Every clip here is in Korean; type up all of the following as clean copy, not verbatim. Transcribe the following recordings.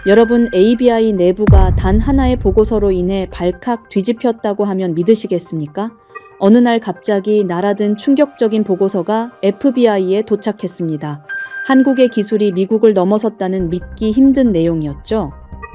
여러분, ABI 내부가 단 하나의 보고서로 인해 발칵 뒤집혔다고 하면 믿으시겠습니까? 어느 날 갑자기 날아든 충격적인 보고서가 FBI에 도착했습니다. 한국의 기술이 미국을 넘어섰다는 믿기 힘든 내용이었죠.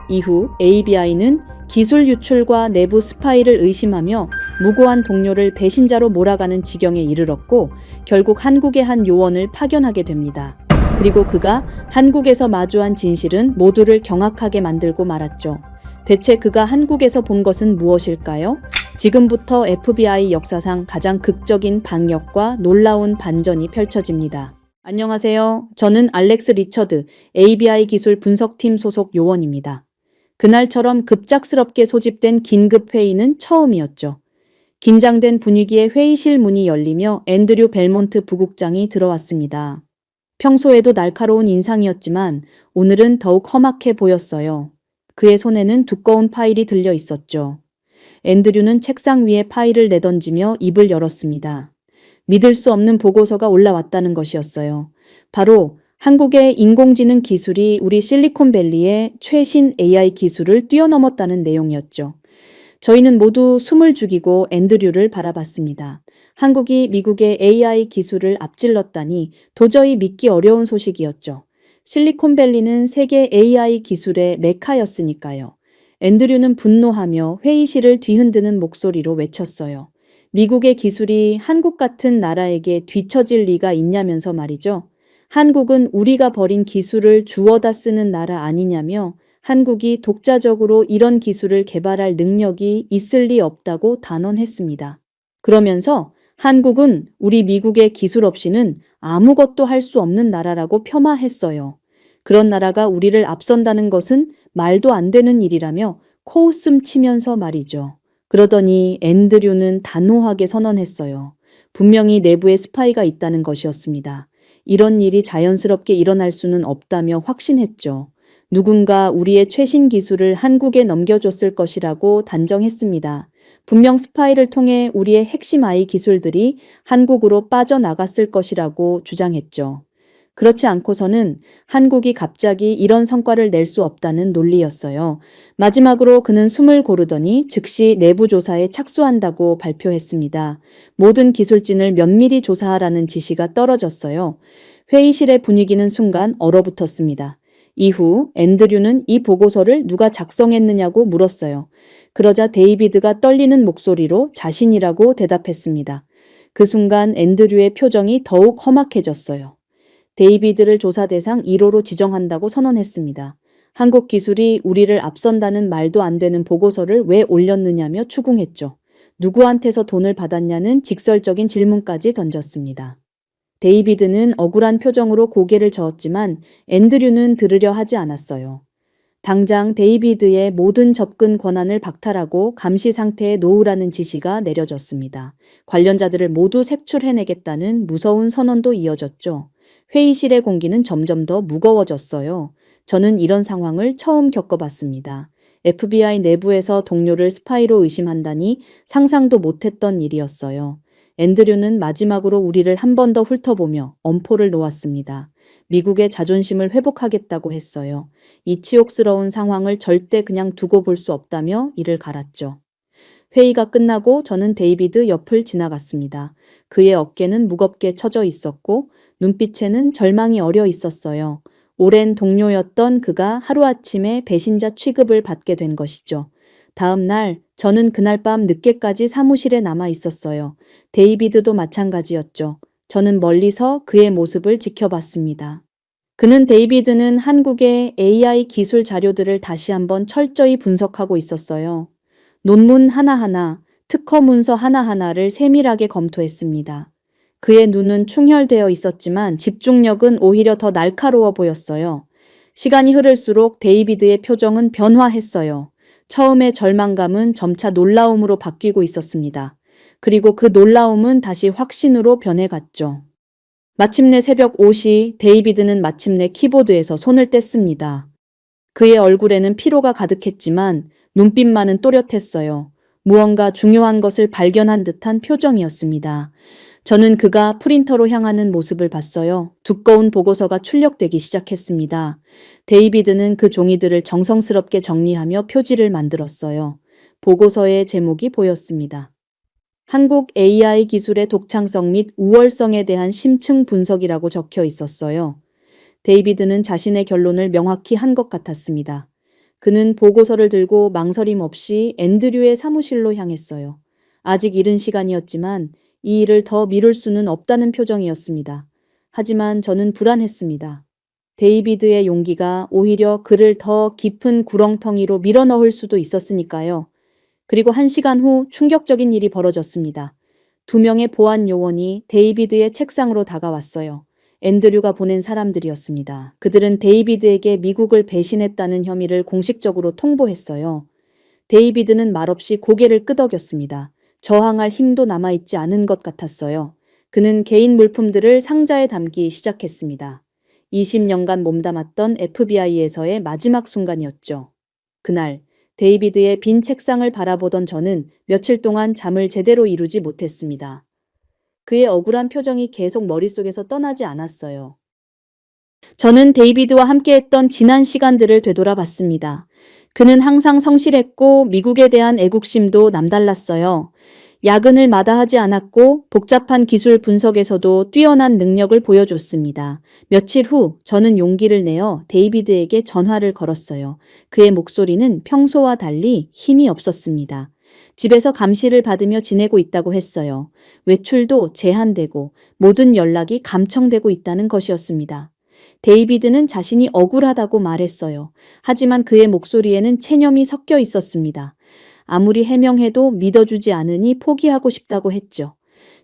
이후 ABI는 기술 유출과 내부 스파이를 의심하며 무고한 동료를 배신자로 몰아가는 지경에 이르렀고, 결국 한국의 한 요원을 파견하게 됩니다. 그리고 그가 한국에서 마주한 진실은 모두를 경악하게 만들고 말았죠. 대체 그가 한국에서 본 것은 무엇일까요? 지금부터 FBI 역사상 가장 극적인 방역과 놀라운 반전이 펼쳐집니다. 안녕하세요. 저는 알렉스 리처드, ABI 기술 분석팀 소속 요원입니다. 그날처럼 급작스럽게 소집된 긴급 회의는 처음이었죠. 긴장된 분위기에 회의실 문이 열리며 앤드류 벨몬트 부국장이 들어왔습니다. 평소에도 날카로운 인상이었지만 오늘은 더욱 험악해 보였어요. 그의 손에는 두꺼운 파일이 들려 있었죠. 앤드류는 책상 위에 파일을 내던지며 입을 열었습니다. 믿을 수 없는 보고서가 올라왔다는 것이었어요. 바로 한국의 인공지능 기술이 우리 실리콘밸리의 최신 AI 기술을 뛰어넘었다는 내용이었죠. 저희는 모두 숨을 죽이고 앤드류를 바라봤습니다. 한국이 미국의 AI 기술을 앞질렀다니 도저히 믿기 어려운 소식이었죠. 실리콘밸리는 세계 AI 기술의 메카였으니까요. 앤드류는 분노하며 회의실을 뒤흔드는 목소리로 외쳤어요. 미국의 기술이 한국 같은 나라에게 뒤처질 리가 있냐면서 말이죠. 한국은 우리가 버린 기술을 주워다 쓰는 나라 아니냐며 한국이 독자적으로 이런 기술을 개발할 능력이 있을 리 없다고 단언했습니다. 그러면서 한국은 우리 미국의 기술 없이는 아무것도 할 수 없는 나라라고 폄하했어요. 그런 나라가 우리를 앞선다는 것은 말도 안 되는 일이라며 코웃음 치면서 말이죠. 그러더니 앤드류는 단호하게 선언했어요. 분명히 내부에 스파이가 있다는 것이었습니다. 이런 일이 자연스럽게 일어날 수는 없다며 확신했죠. 누군가 우리의 최신 기술을 한국에 넘겨줬을 것이라고 단정했습니다. 분명 스파이를 통해 우리의 핵심 AI 기술들이 한국으로 빠져나갔을 것이라고 주장했죠. 그렇지 않고서는 한국이 갑자기 이런 성과를 낼 수 없다는 논리였어요. 마지막으로 그는 숨을 고르더니 즉시 내부 조사에 착수한다고 발표했습니다. 모든 기술진을 면밀히 조사하라는 지시가 떨어졌어요. 회의실의 분위기는 순간 얼어붙었습니다. 이후 앤드류는 이 보고서를 누가 작성했느냐고 물었어요. 그러자 데이비드가 떨리는 목소리로 자신이라고 대답했습니다. 그 순간 앤드류의 표정이 더욱 험악해졌어요. 데이비드를 조사 대상 1호로 지정한다고 선언했습니다. 한국 기술이 우리를 앞선다는 말도 안 되는 보고서를 왜 올렸느냐며 추궁했죠. 누구한테서 돈을 받았냐는 직설적인 질문까지 던졌습니다. 데이비드는 억울한 표정으로 고개를 저었지만 앤드류는 들으려 하지 않았어요. 당장 데이비드의 모든 접근 권한을 박탈하고 감시 상태에 놓으라는 지시가 내려졌습니다. 관련자들을 모두 색출해내겠다는 무서운 선언도 이어졌죠. 회의실의 공기는 점점 더 무거워졌어요. 저는 이런 상황을 처음 겪어봤습니다. FBI 내부에서 동료를 스파이로 의심한다니 상상도 못했던 일이었어요. 앤드류는 마지막으로 우리를 한 번 더 훑어보며 엄포를 놓았습니다. 미국의 자존심을 회복하겠다고 했어요. 이 치욕스러운 상황을 절대 그냥 두고 볼 수 없다며 이를 갈았죠. 회의가 끝나고 저는 데이비드 옆을 지나갔습니다. 그의 어깨는 무겁게 처져 있었고 눈빛에는 절망이 어려 있었어요. 오랜 동료였던 그가 하루아침에 배신자 취급을 받게 된 것이죠. 다음 날 저는 그날 밤 늦게까지 사무실에 남아 있었어요. 데이비드도 마찬가지였죠. 저는 멀리서 그의 모습을 지켜봤습니다. 데이비드는 한국의 AI 기술 자료들을 다시 한번 철저히 분석하고 있었어요. 논문 하나하나, 특허 문서 하나하나를 세밀하게 검토했습니다. 그의 눈은 충혈되어 있었지만 집중력은 오히려 더 날카로워 보였어요. 시간이 흐를수록 데이비드의 표정은 변화했어요. 처음의 절망감은 점차 놀라움으로 바뀌고 있었습니다. 그리고 그 놀라움은 다시 확신으로 변해갔죠. 마침내 새벽 5시 데이비드는 마침내 키보드에서 손을 뗐습니다. 그의 얼굴에는 피로가 가득했지만 눈빛만은 또렷했어요. 무언가 중요한 것을 발견한 듯한 표정이었습니다. 저는 그가 프린터로 향하는 모습을 봤어요. 두꺼운 보고서가 출력되기 시작했습니다. 데이비드는 그 종이들을 정성스럽게 정리하며 표지를 만들었어요. 보고서의 제목이 보였습니다. 한국 AI 기술의 독창성 및 우월성에 대한 심층 분석이라고 적혀 있었어요. 데이비드는 자신의 결론을 명확히 한 것 같았습니다. 그는 보고서를 들고 망설임 없이 앤드류의 사무실로 향했어요. 아직 이른 시간이었지만 이 일을 더 미룰 수는 없다는 표정이었습니다. 하지만 저는 불안했습니다. 데이비드의 용기가 오히려 그를 더 깊은 구렁텅이로 밀어넣을 수도 있었으니까요. 그리고 1시간 후 충격적인 일이 벌어졌습니다. 2명의 보안 요원이 데이비드의 책상으로 다가왔어요. 앤드류가 보낸 사람들이었습니다. 그들은 데이비드에게 미국을 배신했다는 혐의를 공식적으로 통보했어요. 데이비드는 말없이 고개를 끄덕였습니다. 저항할 힘도 남아있지 않은 것 같았어요. 그는 개인 물품들을 상자에 담기 시작했습니다. 20년간 몸담았던 FBI에서의 마지막 순간이었죠. 그날 데이비드의 빈 책상을 바라보던 저는 며칠 동안 잠을 제대로 이루지 못했습니다. 그의 억울한 표정이 계속 머릿속에서 떠나지 않았어요. 저는 데이비드와 함께했던 지난 시간들을 되돌아봤습니다. 그는 항상 성실했고 미국에 대한 애국심도 남달랐어요. 야근을 마다하지 않았고 복잡한 기술 분석에서도 뛰어난 능력을 보여줬습니다. 며칠 후 저는 용기를 내어 데이비드에게 전화를 걸었어요. 그의 목소리는 평소와 달리 힘이 없었습니다. 집에서 감시를 받으며 지내고 있다고 했어요. 외출도 제한되고 모든 연락이 감청되고 있다는 것이었습니다. 데이비드는 자신이 억울하다고 말했어요. 하지만 그의 목소리에는 체념이 섞여 있었습니다. 아무리 해명해도 믿어주지 않으니 포기하고 싶다고 했죠.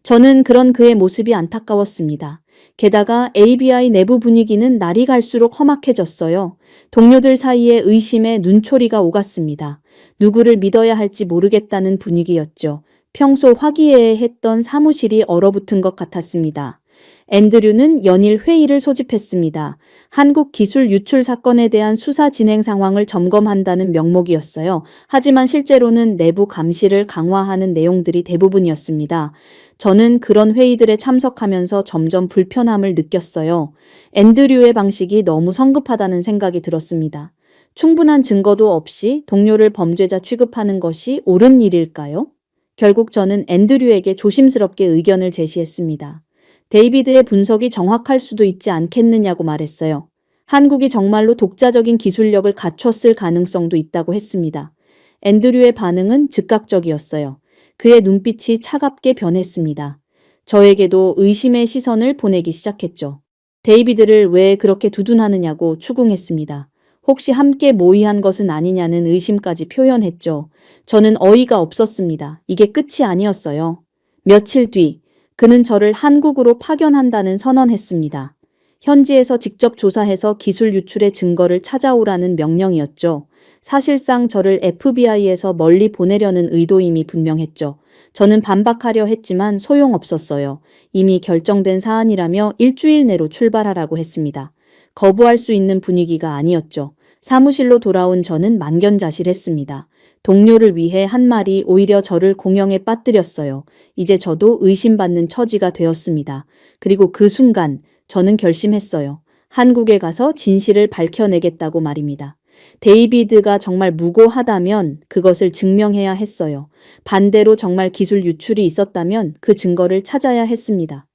저는 그런 그의 모습이 안타까웠습니다. 게다가 ABI 내부 분위기는 날이 갈수록 험악해졌어요. 동료들 사이에 의심의 눈초리가 오갔습니다. 누구를 믿어야 할지 모르겠다는 분위기였죠. 평소 화기애애했던 사무실이 얼어붙은 것 같았습니다. 앤드류는 연일 회의를 소집했습니다. 한국 기술 유출 사건에 대한 수사 진행 상황을 점검한다는 명목이었어요. 하지만 실제로는 내부 감시를 강화하는 내용들이 대부분이었습니다. 저는 그런 회의들에 참석하면서 점점 불편함을 느꼈어요. 앤드류의 방식이 너무 성급하다는 생각이 들었습니다. 충분한 증거도 없이 동료를 범죄자 취급하는 것이 옳은 일일까요? 결국 저는 앤드류에게 조심스럽게 의견을 제시했습니다. 데이비드의 분석이 정확할 수도 있지 않겠느냐고 말했어요. 한국이 정말로 독자적인 기술력을 갖췄을 가능성도 있다고 했습니다. 앤드류의 반응은 즉각적이었어요. 그의 눈빛이 차갑게 변했습니다. 저에게도 의심의 시선을 보내기 시작했죠. 데이비드를 왜 그렇게 두둔하느냐고 추궁했습니다. 혹시 함께 모의한 것은 아니냐는 의심까지 표현했죠. 저는 어이가 없었습니다. 이게 끝이 아니었어요. 며칠 뒤 그는 저를 한국으로 파견한다는 선언했습니다. 현지에서 직접 조사해서 기술 유출의 증거를 찾아오라는 명령이었죠. 사실상 저를 FBI에서 멀리 보내려는 의도임이 분명했죠. 저는 반박하려 했지만 소용없었어요. 이미 결정된 사안이라며 일주일 내로 출발하라고 했습니다. 거부할 수 있는 분위기가 아니었죠. 사무실로 돌아온 저는 만견자실했습니다. 동료를 위해 한 말이 오히려 저를 공영에 빠뜨렸어요. 이제 저도 의심받는 처지가 되었습니다. 그리고 그 순간 저는 결심했어요. 한국에 가서 진실을 밝혀내겠다고 말입니다. 데이비드가 정말 무고하다면 그것을 증명해야 했어요. 반대로 정말 기술 유출이 있었다면 그 증거를 찾아야 했습니다.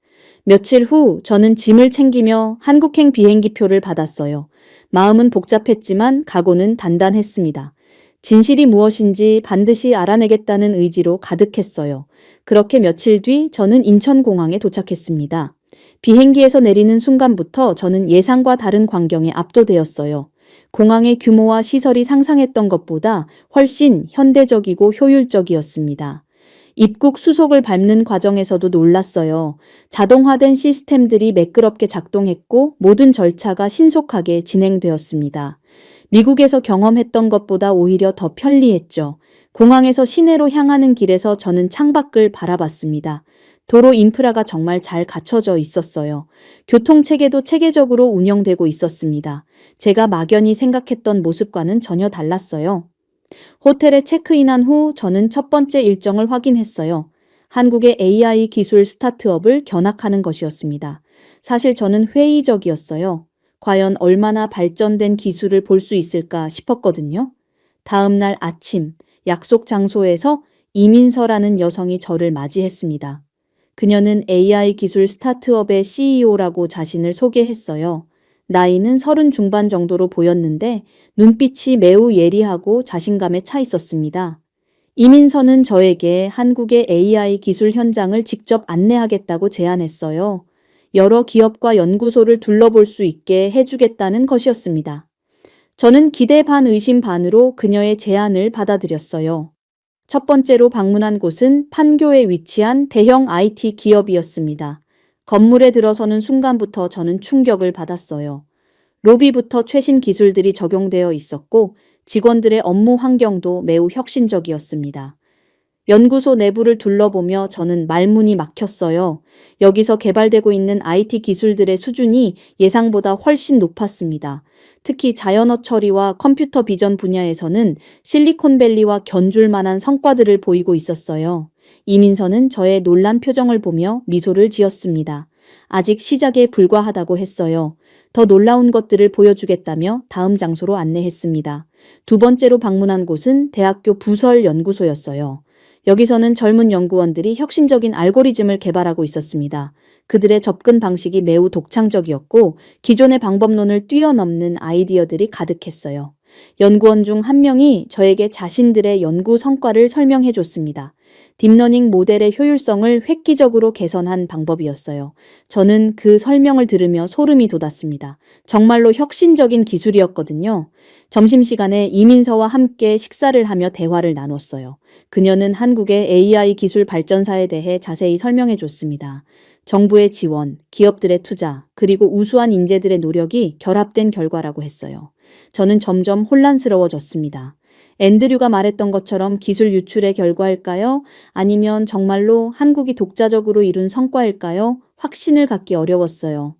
며칠 후 저는 짐을 챙기며 한국행 비행기표를 받았어요. 마음은 복잡했지만 각오는 단단했습니다. 진실이 무엇인지 반드시 알아내겠다는 의지로 가득했어요. 그렇게 며칠 뒤 저는 인천공항에 도착했습니다. 비행기에서 내리는 순간부터 저는 예상과 다른 광경에 압도되었어요. 공항의 규모와 시설이 상상했던 것보다 훨씬 현대적이고 효율적이었습니다. 입국 수속을 밟는 과정에서도 놀랐어요. 자동화된 시스템들이 매끄럽게 작동했고 모든 절차가 신속하게 진행되었습니다. 미국에서 경험했던 것보다 오히려 더 편리했죠. 공항에서 시내로 향하는 길에서 저는 창밖을 바라봤습니다. 도로 인프라가 정말 잘 갖춰져 있었어요. 교통체계도 체계적으로 운영되고 있었습니다. 제가 막연히 생각했던 모습과는 전혀 달랐어요. 호텔에 체크인한 후 저는 첫 번째 일정을 확인했어요. 한국의 AI 기술 스타트업을 견학하는 것이었습니다. 사실 저는 회의적이었어요. 과연 얼마나 발전된 기술을 볼 수 있을까 싶었거든요. 다음 날 아침, 약속 장소에서 이민서라는 여성이 저를 맞이했습니다. 그녀는 AI 기술 스타트업의 CEO라고 자신을 소개했어요. 나이는 30 중반 정도로 보였는데 눈빛이 매우 예리하고 자신감에 차 있었습니다. 이민서는 저에게 한국의 AI 기술 현장을 직접 안내하겠다고 제안했어요. 여러 기업과 연구소를 둘러볼 수 있게 해주겠다는 것이었습니다. 저는 기대 반 의심 반으로 그녀의 제안을 받아들였어요. 첫 번째로 방문한 곳은 판교에 위치한 대형 IT 기업이었습니다. 건물에 들어서는 순간부터 저는 충격을 받았어요. 로비부터 최신 기술들이 적용되어 있었고 직원들의 업무 환경도 매우 혁신적이었습니다. 연구소 내부를 둘러보며 저는 말문이 막혔어요. 여기서 개발되고 있는 IT 기술들의 수준이 예상보다 훨씬 높았습니다. 특히 자연어 처리와 컴퓨터 비전 분야에서는 실리콘밸리와 견줄 만한 성과들을 보이고 있었어요. 이민서는 저의 놀란 표정을 보며 미소를 지었습니다. 아직 시작에 불과하다고 했어요. 더 놀라운 것들을 보여주겠다며 다음 장소로 안내했습니다. 두 번째로 방문한 곳은 대학교 부설 연구소였어요. 여기서는 젊은 연구원들이 혁신적인 알고리즘을 개발하고 있었습니다. 그들의 접근 방식이 매우 독창적이었고 기존의 방법론을 뛰어넘는 아이디어들이 가득했어요. 연구원 중 한 명이 저에게 자신들의 연구 성과를 설명해 줬습니다. 딥러닝 모델의 효율성을 획기적으로 개선한 방법이었어요. 저는 그 설명을 들으며 소름이 돋았습니다. 정말로 혁신적인 기술이었거든요. 점심시간에 이민서와 함께 식사를 하며 대화를 나눴어요. 그녀는 한국의 AI 기술 발전사에 대해 자세히 설명해 줬습니다. 정부의 지원, 기업들의 투자, 그리고 우수한 인재들의 노력이 결합된 결과라고 했어요. 저는 점점 혼란스러워졌습니다. 앤드류가 말했던 것처럼 기술 유출의 결과일까요? 아니면 정말로 한국이 독자적으로 이룬 성과일까요? 확신을 갖기 어려웠어요.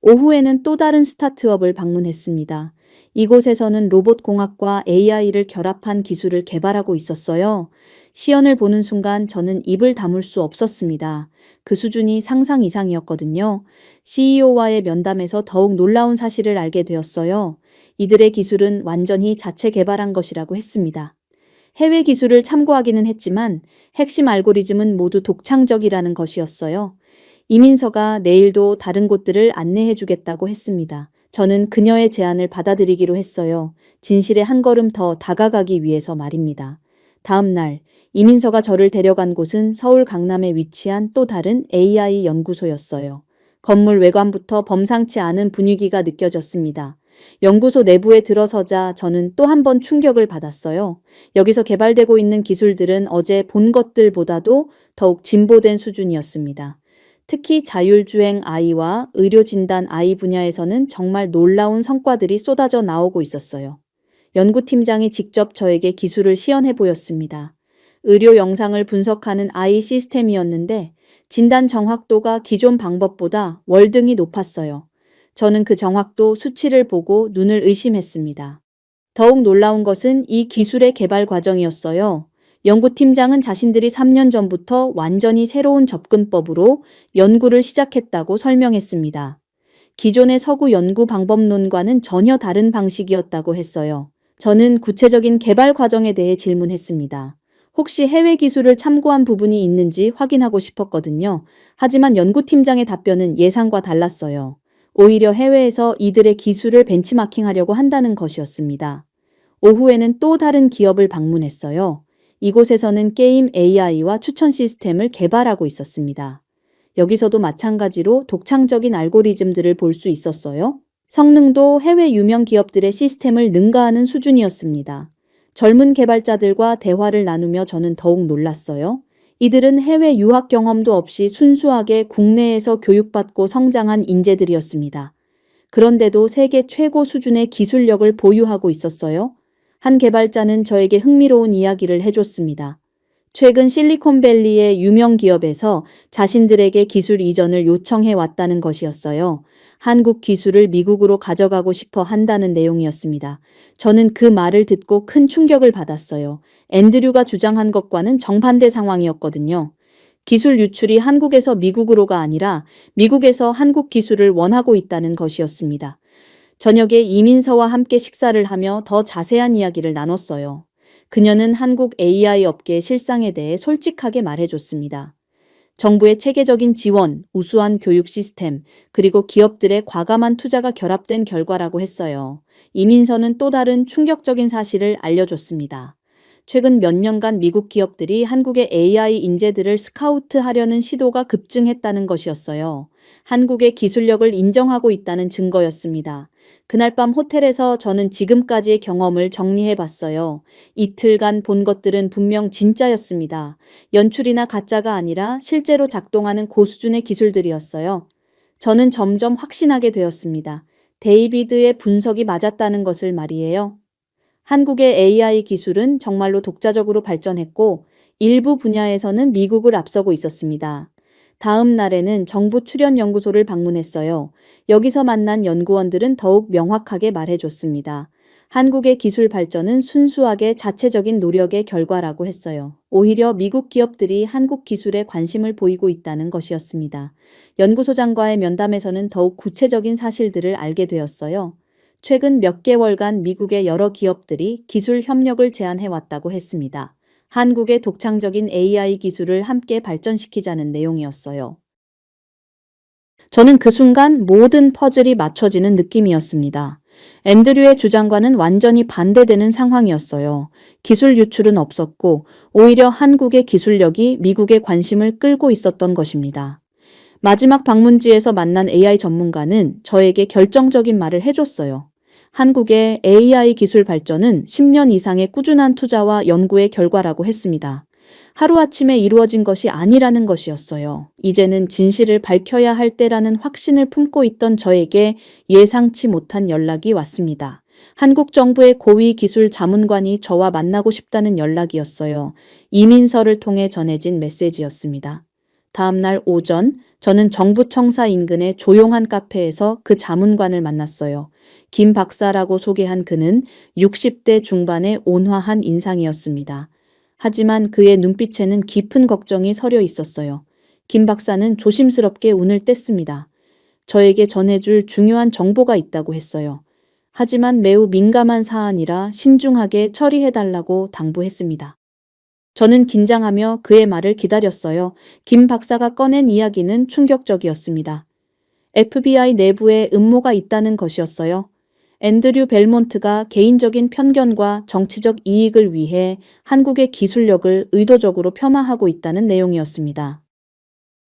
오후에는 또 다른 스타트업을 방문했습니다. 이곳에서는 로봇공학과 AI를 결합한 기술을 개발하고 있었어요. 시연을 보는 순간 저는 입을 다물 수 없었습니다. 그 수준이 상상 이상이었거든요. CEO와의 면담에서 더욱 놀라운 사실을 알게 되었어요. 이들의 기술은 완전히 자체 개발한 것이라고 했습니다. 해외 기술을 참고하기는 했지만 핵심 알고리즘은 모두 독창적이라는 것이었어요. 이민서가 내일도 다른 곳들을 안내해 주겠다고 했습니다. 저는 그녀의 제안을 받아들이기로 했어요. 진실에 한 걸음 더 다가가기 위해서 말입니다. 다음 날, 이민서가 저를 데려간 곳은 서울 강남에 위치한 또 다른 AI 연구소였어요. 건물 외관부터 범상치 않은 분위기가 느껴졌습니다. 연구소 내부에 들어서자 저는 또 한 번 충격을 받았어요. 여기서 개발되고 있는 기술들은 어제 본 것들보다도 더욱 진보된 수준이었습니다. 특히 자율주행 AI와 의료진단 AI 분야에서는 정말 놀라운 성과들이 쏟아져 나오고 있었어요. 연구팀장이 직접 저에게 기술을 시연해 보였습니다. 의료 영상을 분석하는 AI 시스템이었는데 진단 정확도가 기존 방법보다 월등히 높았어요. 저는 그 정확도 수치를 보고 눈을 의심했습니다. 더욱 놀라운 것은 이 기술의 개발 과정이었어요. 연구팀장은 자신들이 3년 전부터 완전히 새로운 접근법으로 연구를 시작했다고 설명했습니다. 기존의 서구 연구 방법론과는 전혀 다른 방식이었다고 했어요. 저는 구체적인 개발 과정에 대해 질문했습니다. 혹시 해외 기술을 참고한 부분이 있는지 확인하고 싶었거든요. 하지만 연구팀장의 답변은 예상과 달랐어요. 오히려 해외에서 이들의 기술을 벤치마킹하려고 한다는 것이었습니다. 오후에는 또 다른 기업을 방문했어요. 이곳에서는 게임 AI와 추천 시스템을 개발하고 있었습니다. 여기서도 마찬가지로 독창적인 알고리즘들을 볼 수 있었어요. 성능도 해외 유명 기업들의 시스템을 능가하는 수준이었습니다. 젊은 개발자들과 대화를 나누며 저는 더욱 놀랐어요. 이들은 해외 유학 경험도 없이 순수하게 국내에서 교육받고 성장한 인재들이었습니다. 그런데도 세계 최고 수준의 기술력을 보유하고 있었어요. 한 개발자는 저에게 흥미로운 이야기를 해줬습니다. 최근 실리콘밸리의 유명 기업에서 자신들에게 기술 이전을 요청해 왔다는 것이었어요. 한국 기술을 미국으로 가져가고 싶어 한다는 내용이었습니다. 저는 그 말을 듣고 큰 충격을 받았어요. 앤드류가 주장한 것과는 정반대 상황이었거든요. 기술 유출이 한국에서 미국으로가 아니라 미국에서 한국 기술을 원하고 있다는 것이었습니다. 저녁에 이민서와 함께 식사를 하며 더 자세한 이야기를 나눴어요. 그녀는 한국 AI 업계의 실상에 대해 솔직하게 말해줬습니다. 정부의 체계적인 지원, 우수한 교육 시스템, 그리고 기업들의 과감한 투자가 결합된 결과라고 했어요. 이민서는 또 다른 충격적인 사실을 알려줬습니다. 최근 몇 년간 미국 기업들이 한국의 AI 인재들을 스카우트하려는 시도가 급증했다는 것이었어요. 한국의 기술력을 인정하고 있다는 증거였습니다. 그날 밤 호텔에서 저는 지금까지의 경험을 정리해 봤어요. 이틀간 본 것들은 분명 진짜였습니다. 연출이나 가짜가 아니라 실제로 작동하는 고수준의 기술들이었어요. 저는 점점 확신하게 되었습니다. 데이비드의 분석이 맞았다는 것을 말이에요. 한국의 AI 기술은 정말로 독자적으로 발전했고 일부 분야에서는 미국을 앞서고 있었습니다. 다음 날에는 정부 출연연구소를 방문했어요. 여기서 만난 연구원들은 더욱 명확하게 말해줬습니다. 한국의 기술 발전은 순수하게 자체적인 노력의 결과라고 했어요. 오히려 미국 기업들이 한국 기술에 관심을 보이고 있다는 것이었습니다. 연구소장과의 면담에서는 더욱 구체적인 사실들을 알게 되었어요. 최근 몇 개월간 미국의 여러 기업들이 기술 협력을 제안해왔다고 했습니다. 한국의 독창적인 AI 기술을 함께 발전시키자는 내용이었어요. 저는 그 순간 모든 퍼즐이 맞춰지는 느낌이었습니다. 앤드류의 주장과는 완전히 반대되는 상황이었어요. 기술 유출은 없었고 오히려 한국의 기술력이 미국의 관심을 끌고 있었던 것입니다. 마지막 방문지에서 만난 AI 전문가는 저에게 결정적인 말을 해줬어요. 한국의 AI 기술 발전은 10년 이상의 꾸준한 투자와 연구의 결과라고 했습니다. 하루아침에 이루어진 것이 아니라는 것이었어요. 이제는 진실을 밝혀야 할 때라는 확신을 품고 있던 저에게 예상치 못한 연락이 왔습니다. 한국 정부의 고위 기술 자문관이 저와 만나고 싶다는 연락이었어요. 이민서를 통해 전해진 메시지였습니다. 다음 날 오전, 저는 정부청사 인근의 조용한 카페에서 그 자문관을 만났어요. 김 박사라고 소개한 그는 60대 중반의 온화한 인상이었습니다. 하지만 그의 눈빛에는 깊은 걱정이 서려 있었어요. 김 박사는 조심스럽게 운을 뗐습니다. 저에게 전해줄 중요한 정보가 있다고 했어요. 하지만 매우 민감한 사안이라 신중하게 처리해달라고 당부했습니다. 저는 긴장하며 그의 말을 기다렸어요. 김 박사가 꺼낸 이야기는 충격적이었습니다. FBI 내부에 음모가 있다는 것이었어요. 앤드류 벨몬트가 개인적인 편견과 정치적 이익을 위해 한국의 기술력을 의도적으로 폄하하고 있다는 내용이었습니다.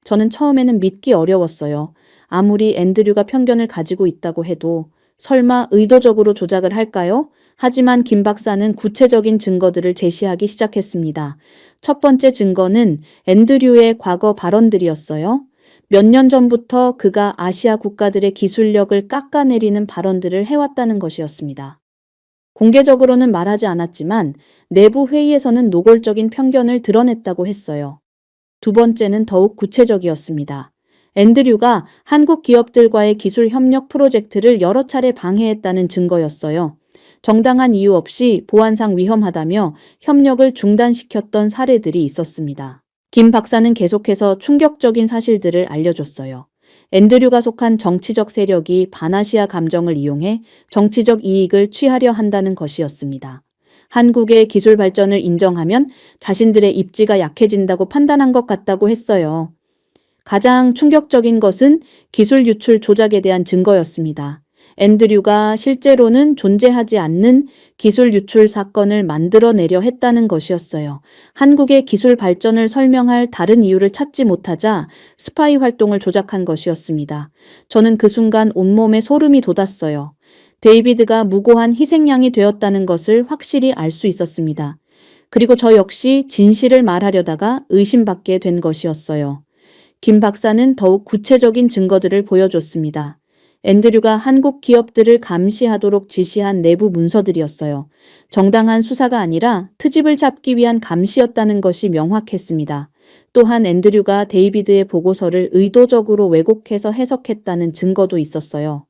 저는 처음에는 믿기 어려웠어요. 아무리 앤드류가 편견을 가지고 있다고 해도 설마 의도적으로 조작을 할까요? 하지만 김 박사는 구체적인 증거들을 제시하기 시작했습니다. 첫 번째 증거는 앤드류의 과거 발언들이었어요. 몇 년 전부터 그가 아시아 국가들의 기술력을 깎아내리는 발언들을 해왔다는 것이었습니다. 공개적으로는 말하지 않았지만 내부 회의에서는 노골적인 편견을 드러냈다고 했어요. 두 번째는 더욱 구체적이었습니다. 앤드류가 한국 기업들과의 기술 협력 프로젝트를 여러 차례 방해했다는 증거였어요. 정당한 이유 없이 보안상 위험하다며 협력을 중단시켰던 사례들이 있었습니다. 김 박사는 계속해서 충격적인 사실들을 알려줬어요. 앤드류가 속한 정치적 세력이 반아시아 감정을 이용해 정치적 이익을 취하려 한다는 것이었습니다. 한국의 기술 발전을 인정하면 자신들의 입지가 약해진다고 판단한 것 같다고 했어요. 가장 충격적인 것은 기술 유출 조작에 대한 증거였습니다. 앤드류가 실제로는 존재하지 않는 기술 유출 사건을 만들어내려 했다는 것이었어요. 한국의 기술 발전을 설명할 다른 이유를 찾지 못하자 스파이 활동을 조작한 것이었습니다. 저는 그 순간 온몸에 소름이 돋았어요. 데이비드가 무고한 희생양이 되었다는 것을 확실히 알 수 있었습니다. 그리고 저 역시 진실을 말하려다가 의심받게 된 것이었어요. 김 박사는 더욱 구체적인 증거들을 보여줬습니다. 앤드류가 한국 기업들을 감시하도록 지시한 내부 문서들이었어요. 정당한 수사가 아니라 트집을 잡기 위한 감시였다는 것이 명확했습니다. 또한 앤드류가 데이비드의 보고서를 의도적으로 왜곡해서 해석했다는 증거도 있었어요.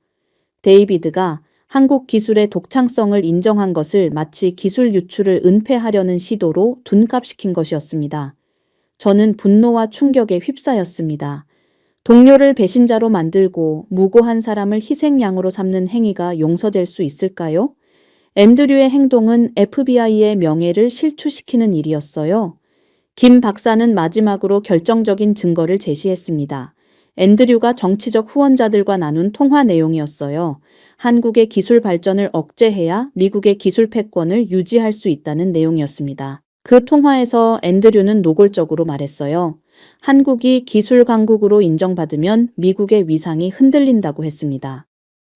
데이비드가 한국 기술의 독창성을 인정한 것을 마치 기술 유출을 은폐하려는 시도로 둔갑시킨 것이었습니다. 저는 분노와 충격에 휩싸였습니다. 동료를 배신자로 만들고 무고한 사람을 희생양으로 삼는 행위가 용서될 수 있을까요? 앤드류의 행동은 FBI의 명예를 실추시키는 일이었어요. 김 박사는 마지막으로 결정적인 증거를 제시했습니다. 앤드류가 정치적 후원자들과 나눈 통화 내용이었어요. 한국의 기술 발전을 억제해야 미국의 기술 패권을 유지할 수 있다는 내용이었습니다. 그 통화에서 앤드류는 노골적으로 말했어요. 한국이 기술 강국으로 인정받으면 미국의 위상이 흔들린다고 했습니다.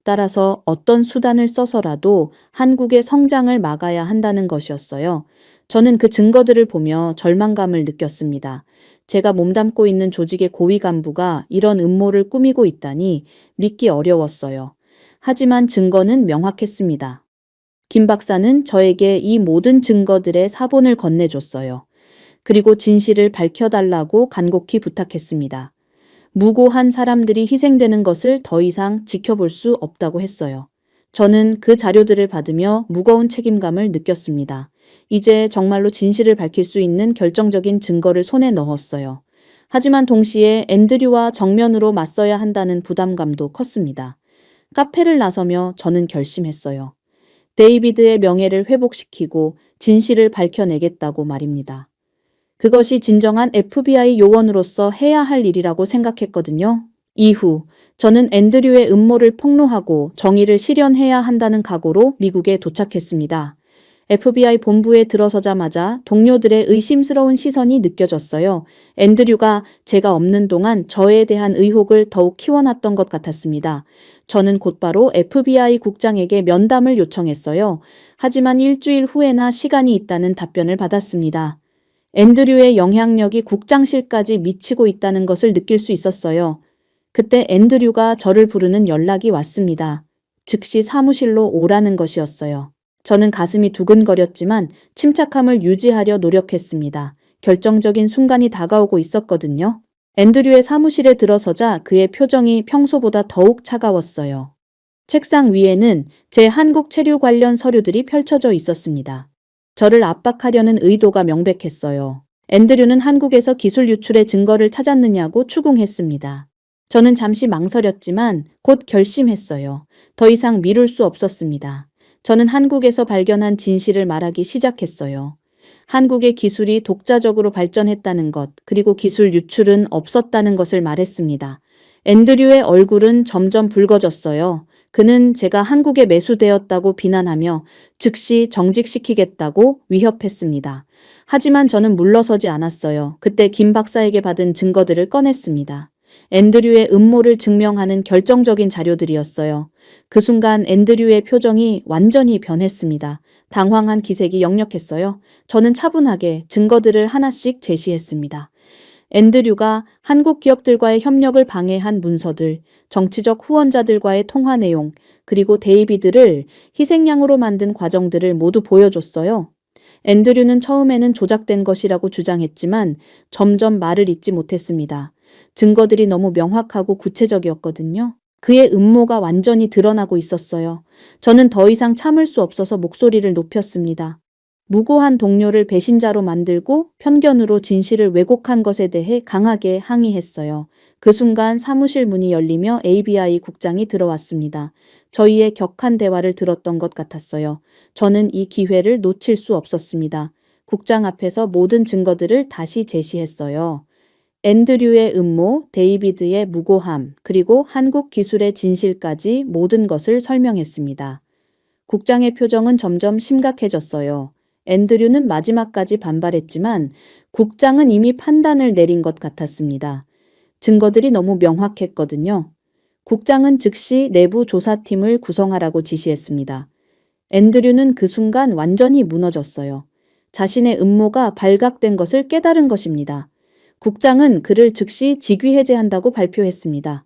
따라서 어떤 수단을 써서라도 한국의 성장을 막아야 한다는 것이었어요. 저는 그 증거들을 보며 절망감을 느꼈습니다. 제가 몸담고 있는 조직의 고위 간부가 이런 음모를 꾸미고 있다니 믿기 어려웠어요. 하지만 증거는 명확했습니다. 김 박사는 저에게 이 모든 증거들의 사본을 건네줬어요. 그리고 진실을 밝혀달라고 간곡히 부탁했습니다. 무고한 사람들이 희생되는 것을 더 이상 지켜볼 수 없다고 했어요. 저는 그 자료들을 받으며 무거운 책임감을 느꼈습니다. 이제 정말로 진실을 밝힐 수 있는 결정적인 증거를 손에 넣었어요. 하지만 동시에 앤드류와 정면으로 맞서야 한다는 부담감도 컸습니다. 카페를 나서며 저는 결심했어요. 데이비드의 명예를 회복시키고 진실을 밝혀내겠다고 말입니다. 그것이 진정한 FBI 요원으로서 해야 할 일이라고 생각했거든요. 이후 저는 앤드류의 음모를 폭로하고 정의를 실현해야 한다는 각오로 미국에 도착했습니다. FBI 본부에 들어서자마자 동료들의 의심스러운 시선이 느껴졌어요. 앤드류가 제가 없는 동안 저에 대한 의혹을 더욱 키워놨던 것 같았습니다. 저는 곧바로 FBI 국장에게 면담을 요청했어요. 하지만 일주일 후에나 시간이 있다는 답변을 받았습니다. 앤드류의 영향력이 국장실까지 미치고 있다는 것을 느낄 수 있었어요. 그때 앤드류가 저를 부르는 연락이 왔습니다. 즉시 사무실로 오라는 것이었어요. 저는 가슴이 두근거렸지만 침착함을 유지하려 노력했습니다. 결정적인 순간이 다가오고 있었거든요. 앤드류의 사무실에 들어서자 그의 표정이 평소보다 더욱 차가웠어요. 책상 위에는 제 한국 체류 관련 서류들이 펼쳐져 있었습니다. 저를 압박하려는 의도가 명백했어요. 앤드류는 한국에서 기술 유출의 증거를 찾았느냐고 추궁했습니다. 저는 잠시 망설였지만 곧 결심했어요. 더 이상 미룰 수 없었습니다. 저는 한국에서 발견한 진실을 말하기 시작했어요. 한국의 기술이 독자적으로 발전했다는 것, 그리고 기술 유출은 없었다는 것을 말했습니다. 앤드류의 얼굴은 점점 붉어졌어요. 그는 제가 한국에 매수되었다고 비난하며 즉시 정직시키겠다고 위협했습니다. 하지만 저는 물러서지 않았어요. 그때 김 박사에게 받은 증거들을 꺼냈습니다. 앤드류의 음모를 증명하는 결정적인 자료들이었어요. 그 순간 앤드류의 표정이 완전히 변했습니다. 당황한 기색이 역력했어요. 저는 차분하게 증거들을 하나씩 제시했습니다. 앤드류가 한국 기업들과의 협력을 방해한 문서들, 정치적 후원자들과의 통화 내용, 그리고 데이비드를 희생양으로 만든 과정들을 모두 보여줬어요. 앤드류는 처음에는 조작된 것이라고 주장했지만 점점 말을 잇지 못했습니다. 증거들이 너무 명확하고 구체적이었거든요. 그의 음모가 완전히 드러나고 있었어요. 저는 더 이상 참을 수 없어서 목소리를 높였습니다. 무고한 동료를 배신자로 만들고 편견으로 진실을 왜곡한 것에 대해 강하게 항의했어요. 그 순간 사무실 문이 열리며 ABI 국장이 들어왔습니다. 저희의 격한 대화를 들었던 것 같았어요. 저는 이 기회를 놓칠 수 없었습니다. 국장 앞에서 모든 증거들을 다시 제시했어요. 앤드류의 음모, 데이비드의 무고함, 그리고 한국 기술의 진실까지 모든 것을 설명했습니다. 국장의 표정은 점점 심각해졌어요. 앤드류는 마지막까지 반발했지만 국장은 이미 판단을 내린 것 같았습니다. 증거들이 너무 명확했거든요. 국장은 즉시 내부 조사팀을 구성하라고 지시했습니다. 앤드류는 그 순간 완전히 무너졌어요. 자신의 음모가 발각된 것을 깨달은 것입니다. 국장은 그를 즉시 직위 해제한다고 발표했습니다.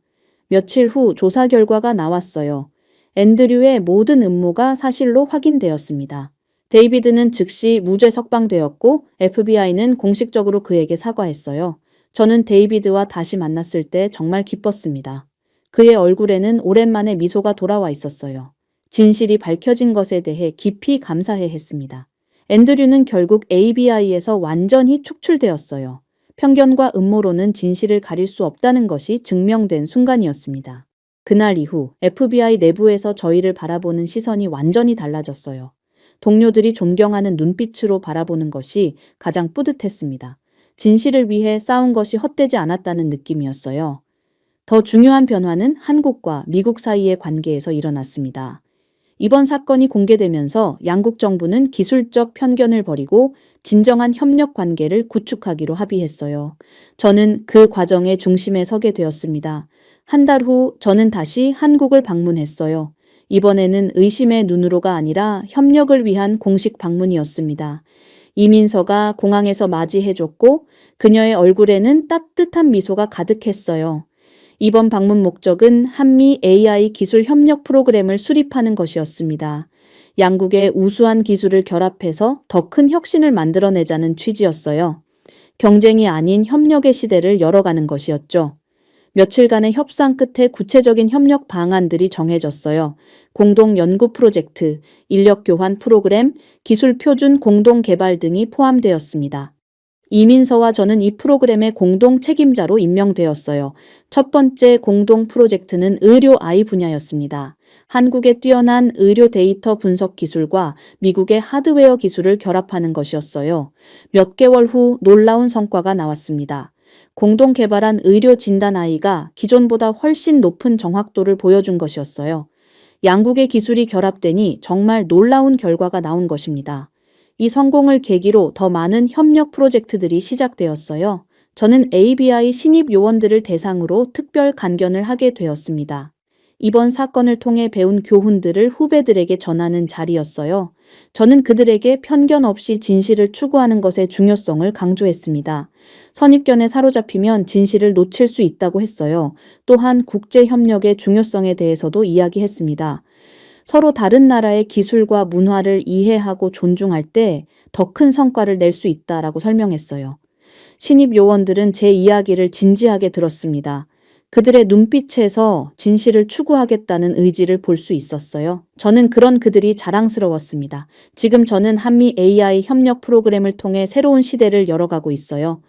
며칠 후 조사 결과가 나왔어요. 앤드류의 모든 음모가 사실로 확인되었습니다. 데이비드는 즉시 무죄 석방되었고 FBI는 공식적으로 그에게 사과했어요. 저는 데이비드와 다시 만났을 때 정말 기뻤습니다. 그의 얼굴에는 오랜만에 미소가 돌아와 있었어요. 진실이 밝혀진 것에 대해 깊이 감사해 했습니다. 앤드류는 결국 ABI에서 완전히 축출되었어요. 편견과 음모론은 진실을 가릴 수 없다는 것이 증명된 순간이었습니다. 그날 이후 FBI 내부에서 저희를 바라보는 시선이 완전히 달라졌어요. 동료들이 존경하는 눈빛으로 바라보는 것이 가장 뿌듯했습니다. 진실을 위해 싸운 것이 헛되지 않았다는 느낌이었어요. 더 중요한 변화는 한국과 미국 사이의 관계에서 일어났습니다. 이번 사건이 공개되면서 양국 정부는 기술적 편견을 버리고 진정한 협력 관계를 구축하기로 합의했어요. 저는 그 과정의 중심에 서게 되었습니다. 한 달 후 저는 다시 한국을 방문했어요. 이번에는 의심의 눈으로가 아니라 협력을 위한 공식 방문이었습니다. 이민서가 공항에서 맞이해줬고 그녀의 얼굴에는 따뜻한 미소가 가득했어요. 이번 방문 목적은 한미 AI 기술 협력 프로그램을 수립하는 것이었습니다. 양국의 우수한 기술을 결합해서 더 큰 혁신을 만들어내자는 취지였어요. 경쟁이 아닌 협력의 시대를 열어가는 것이었죠. 며칠간의 협상 끝에 구체적인 협력 방안들이 정해졌어요. 공동 연구 프로젝트, 인력 교환 프로그램, 기술 표준 공동 개발 등이 포함되었습니다. 이민서와 저는 이 프로그램의 공동 책임자로 임명되었어요. 첫 번째 공동 프로젝트는 의료 AI 분야였습니다. 한국의 뛰어난 의료 데이터 분석 기술과 미국의 하드웨어 기술을 결합하는 것이었어요. 몇 개월 후 놀라운 성과가 나왔습니다. 공동 개발한 의료 진단 AI가 기존보다 훨씬 높은 정확도를 보여준 것이었어요. 양국의 기술이 결합되니 정말 놀라운 결과가 나온 것입니다. 이 성공을 계기로 더 많은 협력 프로젝트들이 시작되었어요. 저는 ABI 신입 요원들을 대상으로 특별 간견을 하게 되었습니다. 이번 사건을 통해 배운 교훈들을 후배들에게 전하는 자리였어요. 저는 그들에게 편견 없이 진실을 추구하는 것의 중요성을 강조했습니다. 선입견에 사로잡히면 진실을 놓칠 수 있다고 했어요. 또한 국제협력의 중요성에 대해서도 이야기했습니다. 서로 다른 나라의 기술과 문화를 이해하고 존중할 때 더 큰 성과를 낼 수 있다라고 설명했어요. 신입 요원들은 제 이야기를 진지하게 들었습니다. 그들의 눈빛에서 진실을 추구하겠다는 의지를 볼 수 있었어요. 저는 그런 그들이 자랑스러웠습니다. 지금 저는 한미 AI 협력 프로그램을 통해 새로운 시대를 열어가고 있어요.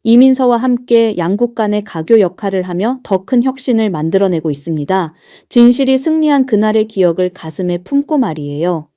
이민서와 함께 양국 간의 가교 역할을 하며 더 큰 혁신을 만들어내고 있습니다. 진실이 승리한 그날의 기억을 가슴에 품고 말이에요.